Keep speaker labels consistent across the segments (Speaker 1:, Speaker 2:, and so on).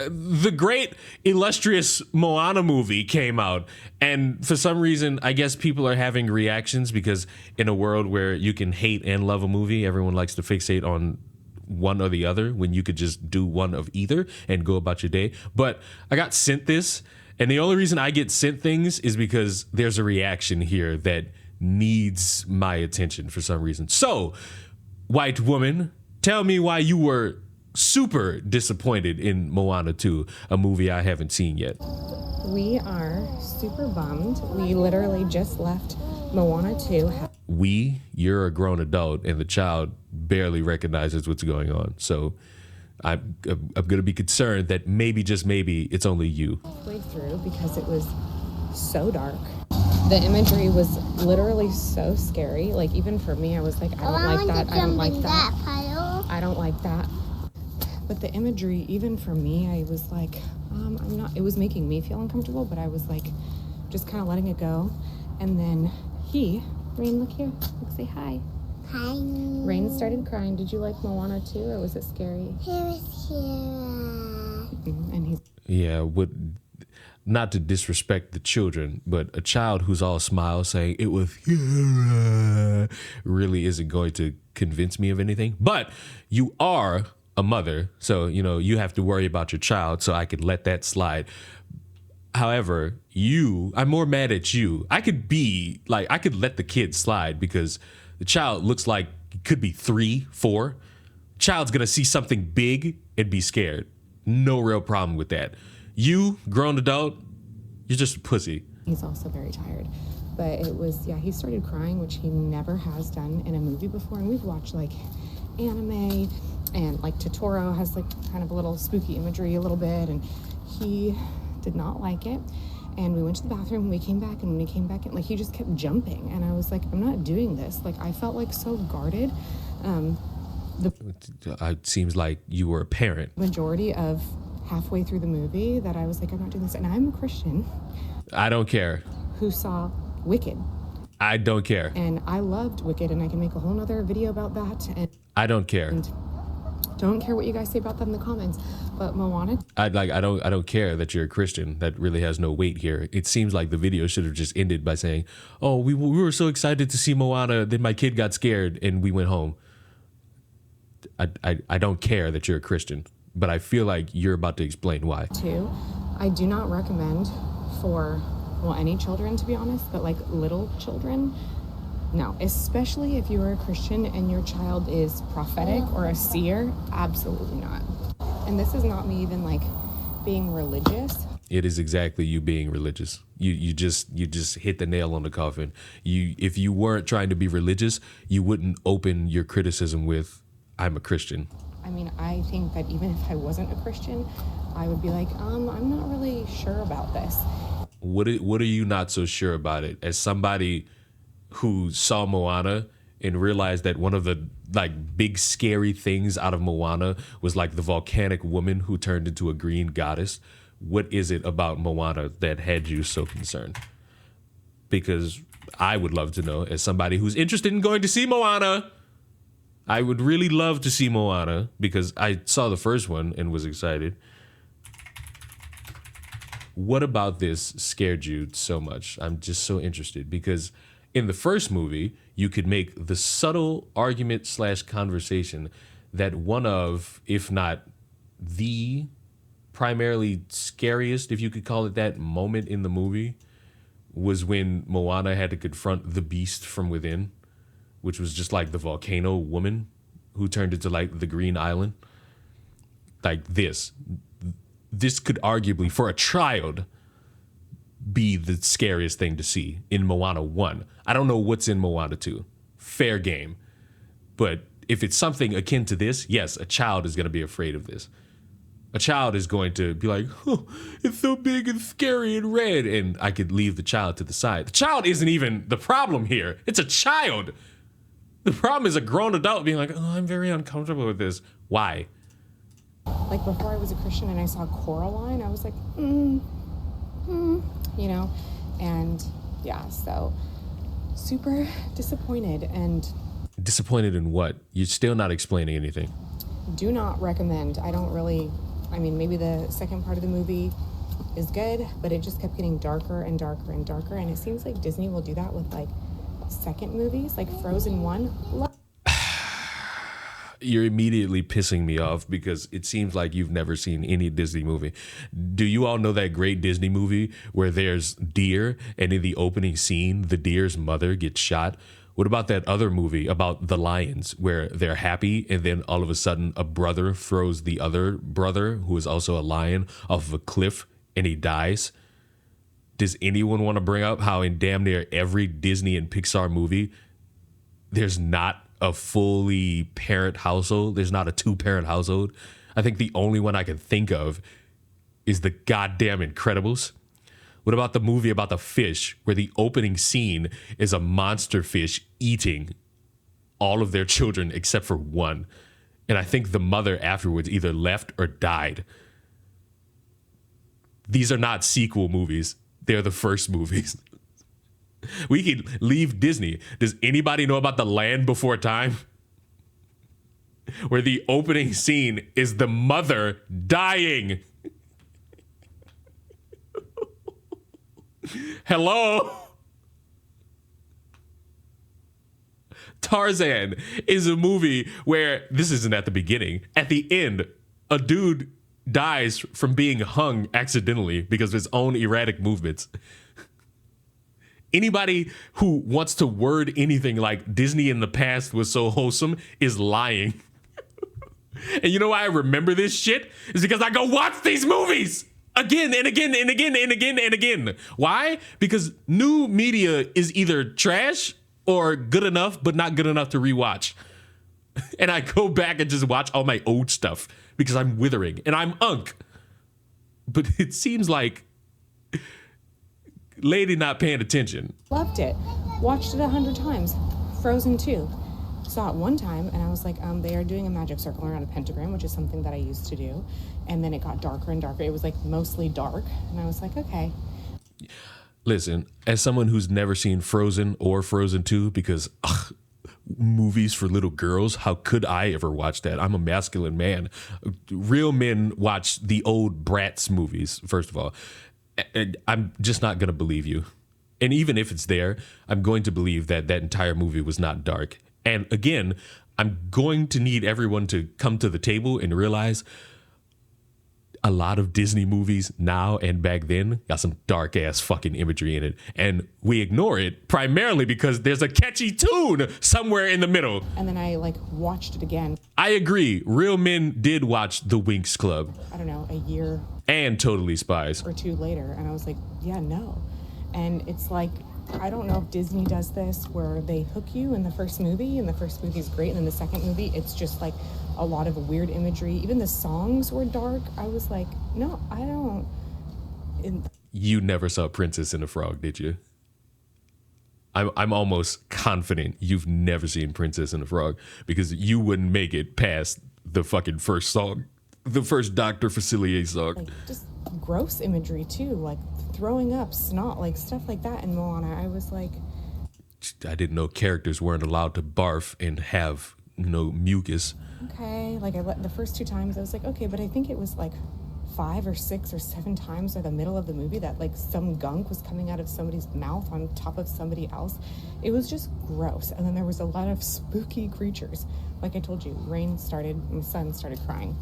Speaker 1: the great illustrious Moana movie came out, and for some reason, I guess people are having reactions because in a world where you can hate and love a movie, everyone likes to fixate on one or the other when you could just do one of either and go about your day. But I got sent this, and the only reason I get sent things is because there's a reaction here that needs my attention for some reason. So, white woman, tell me why you were super disappointed in Moana 2, a movie I haven't seen yet.
Speaker 2: We are super bummed. We literally just left Moana 2.
Speaker 1: You're a grown adult, and the child barely recognizes what's going on. So I'm going to be concerned that maybe, just maybe, it's only you.
Speaker 2: Way through because it was so dark. The imagery was literally so scary. Like, even for me, I was like, I don't like that. I don't like that. I don't like that. But the imagery, even for me, I was like, it was making me feel uncomfortable, but I was like, just kind of letting it go. And then Rain, look here. Look, say hi.
Speaker 3: Hi.
Speaker 2: Rain started crying. Did you like Moana too, or was it scary?
Speaker 3: He was here.
Speaker 2: And he's...
Speaker 1: Yeah, not to disrespect the children, but a child who's all smiles saying it was really isn't going to convince me of anything. But you are a mother, so you have to worry about your child, so I could let that slide. However, I'm more mad at you. I could let the kid slide because the child looks like it could be 3, 4. Child's gonna see something big and be scared. No real problem with that. You, grown adult, you're just a pussy.
Speaker 2: He's also very tired. But it was, he started crying, which he never has done in a movie before. And we've watched like anime, and like Totoro has like kind of a little spooky imagery a little bit, and he did not like it. And we went to the bathroom and we came back, and when we came back in, like, he just kept jumping, and I was like, I'm not doing this. Like, I felt like so guarded.
Speaker 1: It seems like you were a parent.
Speaker 2: Majority of halfway through the movie that I was like, I'm not doing this. And I'm a Christian.
Speaker 1: I don't care.
Speaker 2: Who saw Wicked.
Speaker 1: I don't care.
Speaker 2: And I loved Wicked, and I can make a whole nother video about that. And
Speaker 1: I don't care.
Speaker 2: And don't care what you guys say about that in the comments. But Moana,
Speaker 1: I don't care that you're a Christian. That really has no weight here. It seems like the video should have just ended by saying, "Oh, we were so excited to see Moana, then my kid got scared and we went home." I don't care that you're a Christian, but I feel like you're about to explain why.
Speaker 2: Too, I do not recommend for any children, to be honest, but like little children. No, especially if you are a Christian and your child is prophetic or a seer, absolutely not. And this is not me even like being religious.
Speaker 1: It is exactly you being religious. You just hit the nail on the coffin. If you weren't trying to be religious, you wouldn't open your criticism with, "I'm a Christian."
Speaker 2: I mean, I think that even if I wasn't a Christian, I would be like, I'm not really sure about this.
Speaker 1: What are you not so sure about it? As somebody who saw Moana and realized that one of the like big scary things out of Moana was like the volcanic woman who turned into a green goddess. What is it about Moana that had you so concerned? Because I would love to know, as somebody who's interested in going to see Moana, I would really love to see Moana because I saw the first one and was excited. What about this scared you so much? I'm just so interested because in the first movie, you could make the subtle argument/conversation that one of, if not the primarily scariest, if you could call it that, moment in the movie was when Moana had to confront the beast from within, which was just like the volcano woman who turned into like the green island. Like this could arguably, for a child, be the scariest thing to see in Moana 1. I don't know what's in Moana 2. Fair game. But if it's something akin to this, yes, a child is going to be afraid of this. A child is going to be like, "Oh, it's so big and scary and red," and I could leave the child to the side. The child isn't even the problem here. It's a child. The problem is a grown adult being like, "Oh, I'm very uncomfortable with this." Why?
Speaker 2: Like, before I was a Christian and I saw Coraline, I was like, you know, and yeah, so super disappointed. And
Speaker 1: disappointed in what? You're still not explaining anything.
Speaker 2: Do not recommend. I I mean, maybe the second part of the movie is good, but it just kept getting darker and darker and darker. And it seems like Disney will do that with like second movies, like Frozen 1.
Speaker 1: You're immediately pissing me off because it seems like you've never seen any Disney movie. Do you all know that great Disney movie where there's deer and in the opening scene, the deer's mother gets shot? What about that other movie about the lions where they're happy and then all of a sudden a brother throws the other brother, who is also a lion, off of a cliff and he dies? Does anyone want to bring up how in damn near every Disney and Pixar movie, there's not a fully parent household? There's not a 2-parent household. I think the only one I can think of is the goddamn Incredibles. What about the movie about the fish where the opening scene is a monster fish eating all of their children except for one? And I think the mother afterwards either left or died. These are not sequel movies. They're the first movies. We could leave Disney. Does anybody know about The Land Before Time? Where the opening scene is the mother dying. Hello? Tarzan is a movie where, this isn't at the beginning, at the end, a dude dies from being hung accidentally because of his own erratic movements. Anybody who wants to word anything like Disney in the past was so wholesome is lying. And you know why I remember this shit? Is because I go watch these movies again and again and again and again and again. Why? Because new media is either trash or good enough, but not good enough to rewatch. And I go back and just watch all my old stuff because I'm withering and I'm unk. But it seems like lady not paying attention.
Speaker 2: Loved it. Watched it 100 times. Frozen 2. Saw it one time and I was like, they are doing a magic circle around a pentagram, which is something that I used to do. And then it got darker and darker. It was like mostly dark. And I was like, okay.
Speaker 1: Listen, as someone who's never seen Frozen or Frozen 2, because movies for little girls, how could I ever watch that? I'm a masculine man. Real men watch the old Bratz movies, first of all. And I'm just not going to believe you. And even if it's there, I'm going to believe that that entire movie was not dark. And again, I'm going to need everyone to come to the table and realize a lot of Disney movies now and back then got some dark ass fucking imagery in it. And we ignore it primarily because there's a catchy tune somewhere in the middle.
Speaker 2: And then I like watched it again.
Speaker 1: I agree. Real men did watch The Winx Club.
Speaker 2: I don't know, a year
Speaker 1: and Totally Spies
Speaker 2: or two later. And I was like, yeah, no. And it's like, I don't know if Disney does this where they hook you in the first movie and the first movie is great. And then the second movie, it's just like a lot of weird imagery. Even the songs were dark. I was like, no, I don't.
Speaker 1: You never saw Princess and the Frog, did you? I'm almost confident you've never seen Princess and the Frog because you wouldn't make it past the fucking first song, the first Dr. Facilier song.
Speaker 2: Like, just gross imagery too, like throwing up, snot, like stuff like that in Moana. I was like,
Speaker 1: I didn't know characters weren't allowed to barf and have no mucus.
Speaker 2: Okay, like the first 2 times I was like, okay, but I think it was like 5 or 6 or 7 times by the middle of the movie that like some gunk was coming out of somebody's mouth on top of somebody else. It was just gross. And then there was a lot of spooky creatures. Like I told you, rain started, my son started crying.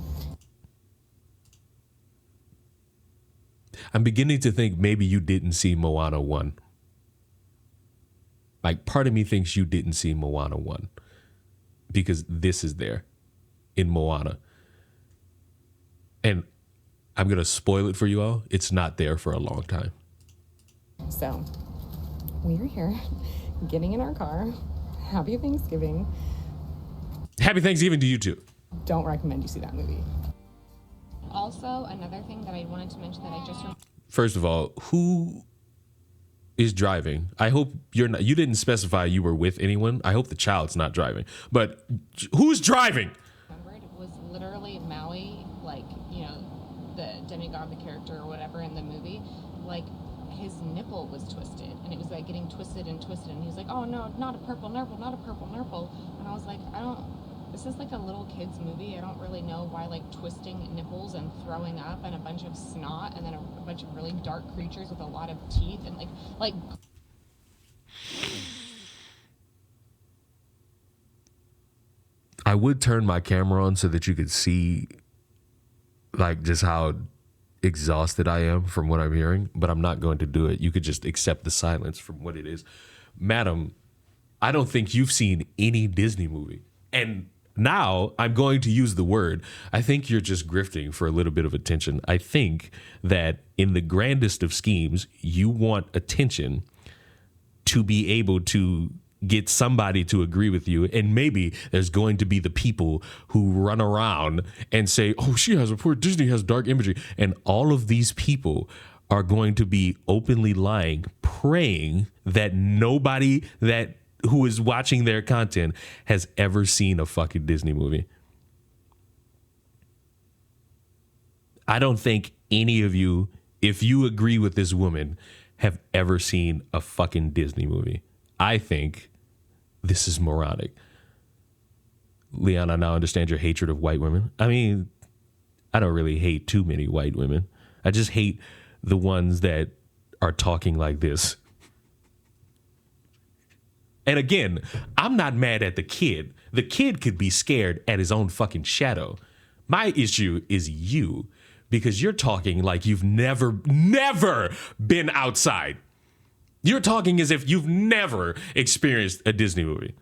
Speaker 1: I'm beginning to think maybe you didn't see Moana 1. Like, part of me thinks you didn't see Moana 1 because this is there in Moana. And I'm going to spoil it for you all. It's not there for a long time.
Speaker 2: So we are here getting in our car. Happy Thanksgiving.
Speaker 1: Happy Thanksgiving to you too.
Speaker 2: Don't recommend you see that movie. Also, another thing that I wanted to mention that I just...
Speaker 1: First of all, who is driving? I hope you're not. You didn't specify you were with anyone. I hope the child's not driving. But who's driving?
Speaker 2: Remembered was literally Maui, like, you know, the demigod, the character or whatever in the movie, like his nipple was twisted and it was like getting twisted and twisted and he was like, oh no, not a purple nipple, not a purple nipple. And I was like, I don't this is like a little kid's movie. I don't really know why, like, twisting nipples and throwing up and a bunch of snot and then a bunch of really dark creatures with a lot of teeth and like.
Speaker 1: I would turn my camera on so that you could see, like, just how exhausted I am from what I'm hearing, but I'm not going to do it. You could just accept the silence from what it is. Madam, I don't think you've seen any Disney movie. And now I'm going to use the word. I think you're just grifting for a little bit of attention. I think that in the grandest of schemes, you want attention to be able to get somebody to agree with you. And maybe there's going to be the people who run around and say, oh, she has a poor Disney has dark imagery. And all of these people are going to be openly lying, praying that nobody that who is watching their content has ever seen a fucking Disney movie. I don't think any of you, if you agree with this woman, have ever seen a fucking Disney movie. I think this is moronic. Leon, I now understand your hatred of white women. I mean, I don't really hate too many white women. I just hate the ones that are talking like this. And again, I'm not mad at the kid. The kid could be scared at his own fucking shadow. My issue is you, because you're talking like you've never been outside. You're talking as if you've never experienced a Disney movie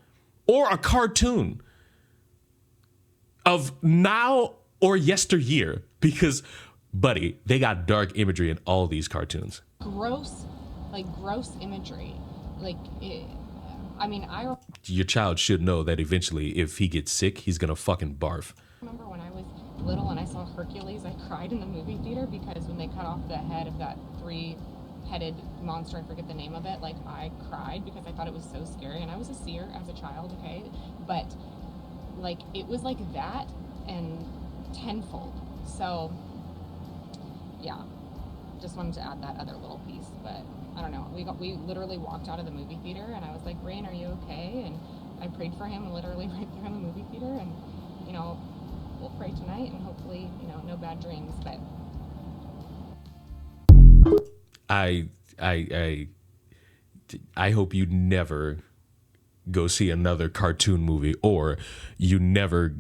Speaker 1: or a cartoon of now or yesteryear, because, buddy, they got dark imagery in all these cartoons.
Speaker 2: Gross imagery.
Speaker 1: Your child should know that eventually, if he gets sick, he's gonna fucking barf.
Speaker 2: I remember when I was little and I saw Hercules, I cried in the movie theater because when they cut off the head of that three-headed monster, I forget the name of it, like, I cried because I thought it was so scary. And I was a seer as a child, okay? But, like, it was like that and tenfold. So, yeah. Just wanted to add that other little piece, but I don't know. We literally walked out of the movie theater, and I was like, Rain, are you okay? And I prayed for him literally right there in the movie theater, and, you know, we'll pray tonight, and hopefully, you know, no bad dreams, but...
Speaker 1: I hope you never go see another cartoon movie, or you never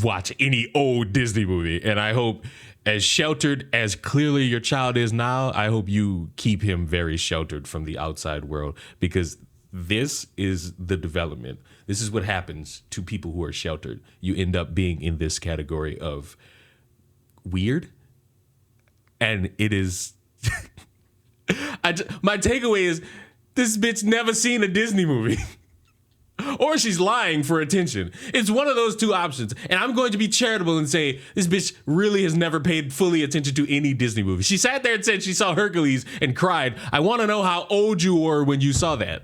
Speaker 1: watch any old Disney movie. And I hope, as sheltered as clearly your child is now, I hope you keep him very sheltered from the outside world, because this is the development. This is what happens to people who are sheltered. You end up being in this category of weird. And it is... my takeaway is, this bitch never seen a Disney movie. Or she's lying for attention. It's one of those two options. And I'm going to be charitable and say this bitch really has never paid fully attention to any Disney movie. She sat there and said she saw Hercules and cried. I want to know how old you were when you saw that.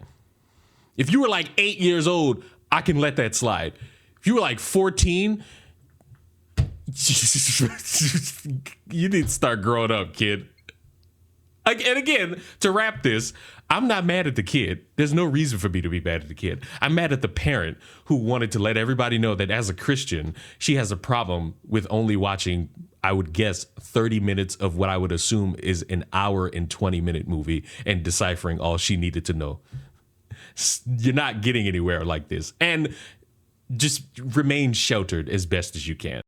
Speaker 1: If you were like 8 years old, I can let that slide. If you were like 14, you need to start growing up, kid. And again, to wrap this, I'm not mad at the kid. There's no reason for me to be mad at the kid. I'm mad at the parent who wanted to let everybody know that as a Christian, she has a problem with only watching, I would guess, 30 minutes of what I would assume is an hour and 20-minute movie and deciphering all she needed to know. You're not getting anywhere like this. And just remain sheltered as best as you can.